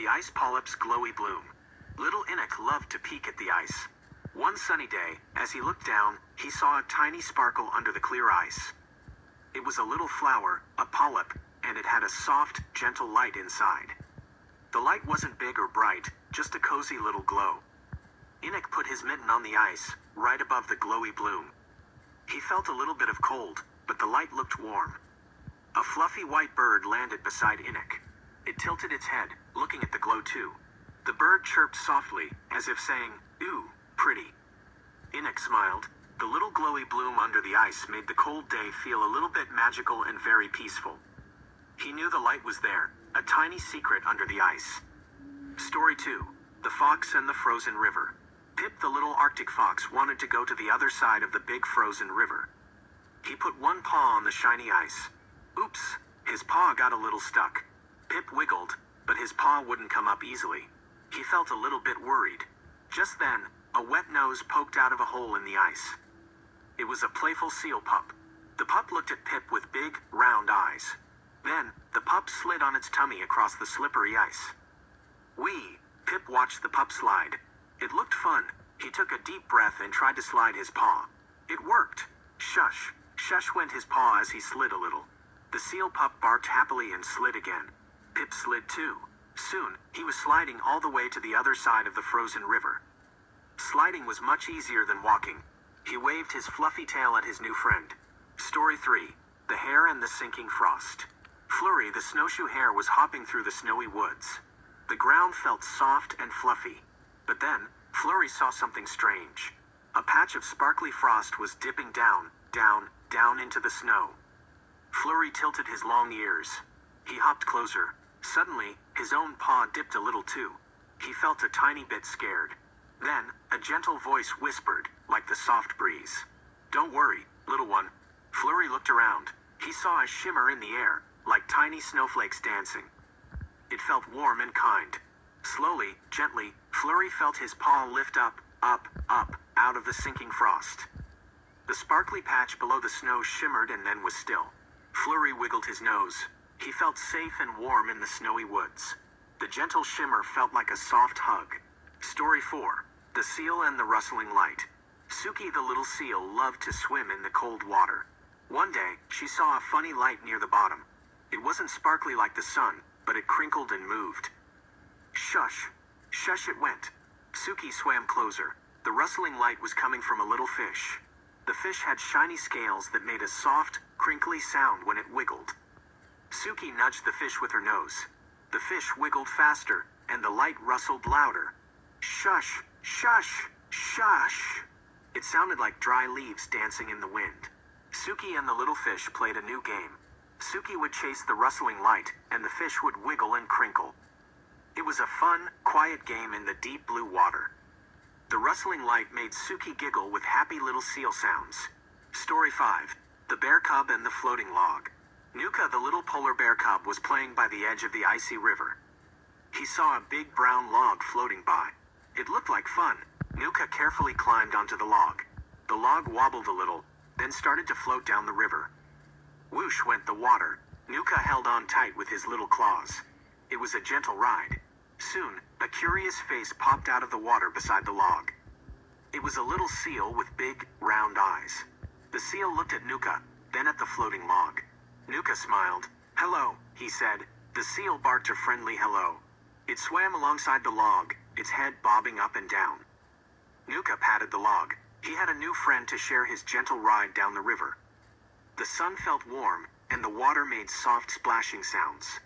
The ice polyp's glowy bloom. Little Enoch loved to peek at the ice. One sunny day, as he looked down, he saw a tiny sparkle under the clear ice. It was a little flower, a polyp, and it had a soft, gentle light inside. The light wasn't big or bright, just a cozy little glow. Enoch put his mitten on the ice, right above the glowy bloom. He felt a little bit of cold, but the light looked warm. A fluffy white bird landed beside Enoch. It tilted its head, looking at the glow too. The bird chirped softly, as if saying, "Ooh, pretty." Enoch smiled. The little glowy bloom under the ice made the cold day feel a little bit magical and very peaceful. He knew the light was there, a tiny secret under the ice. Story 2. The Fox and the Frozen River. Pip the little Arctic fox wanted to go to the other side of the big frozen river. He put one paw on the shiny ice. Oops, his paw got a little stuck. Pip wiggled, but his paw wouldn't come up easily. He felt a little bit worried. Just then, a wet nose poked out of a hole in the ice. It was a playful seal pup. The pup looked at Pip with big, round eyes. Then, the pup slid on its tummy across the slippery ice. Wee! Pip watched the pup slide. It looked fun. He took a deep breath and tried to slide his paw. It worked. Shush! Shush went his paw as he slid a little. The seal pup barked happily and slid again. Pip slid too. Soon, he was sliding all the way to the other side of the frozen river. Sliding was much easier than walking. He waved his fluffy tail at his new friend. Story 3. The Hare and the Sinking Frost. Flurry the snowshoe hare was hopping through the snowy woods. The ground felt soft and fluffy. But then, Flurry saw something strange. A patch of sparkly frost was dipping down, down into the snow. Flurry tilted his long ears. He hopped closer. Suddenly, his own paw dipped a little too. He felt a tiny bit scared. Then, a gentle voice whispered, like the soft breeze. "Don't worry, little one." Flurry looked around. He saw a shimmer in the air, like tiny snowflakes dancing. It felt warm and kind. Slowly, gently, Flurry felt his paw lift up, out of the sinking frost. The sparkly patch below the snow shimmered and then was still. Flurry wiggled his nose. He felt safe and warm in the snowy woods. The gentle shimmer felt like a soft hug. Story 4. The Seal and the Rustling Light. Suki the little seal loved to swim in the cold water. One day, she saw a funny light near the bottom. It wasn't sparkly like the sun, but it crinkled and moved. Shush! Shush it went. Suki swam closer. The rustling light was coming from a little fish. The fish had shiny scales that made a soft, crinkly sound when it wiggled. Suki nudged the fish with her nose. The fish wiggled faster, and the light rustled louder. Shush! Shush! Shush! It sounded like dry leaves dancing in the wind. Suki and the little fish played a new game. Suki would chase the rustling light, and the fish would wiggle and crinkle. It was a fun, quiet game in the deep blue water. The rustling light made Suki giggle with happy little seal sounds. Story 5. The Bear Cub and the Floating Log. Nuka the little polar bear cub was playing by the edge of the icy river. He saw a big brown log floating by. It looked like fun. Nuka carefully climbed onto the log. The log wobbled a little, then started to float down the river. Whoosh went the water. Nuka held on tight with his little claws. It was a gentle ride. Soon, a curious face popped out of the water beside the log. It was a little seal with big, round eyes. The seal looked at Nuka, then at the floating log. Nuka smiled. "Hello," he said. The seal barked a friendly hello. It swam alongside the log, its head bobbing up and down. Nuka patted the log. He had a new friend to share his gentle ride down the river. The sun felt warm, and the water made soft splashing sounds.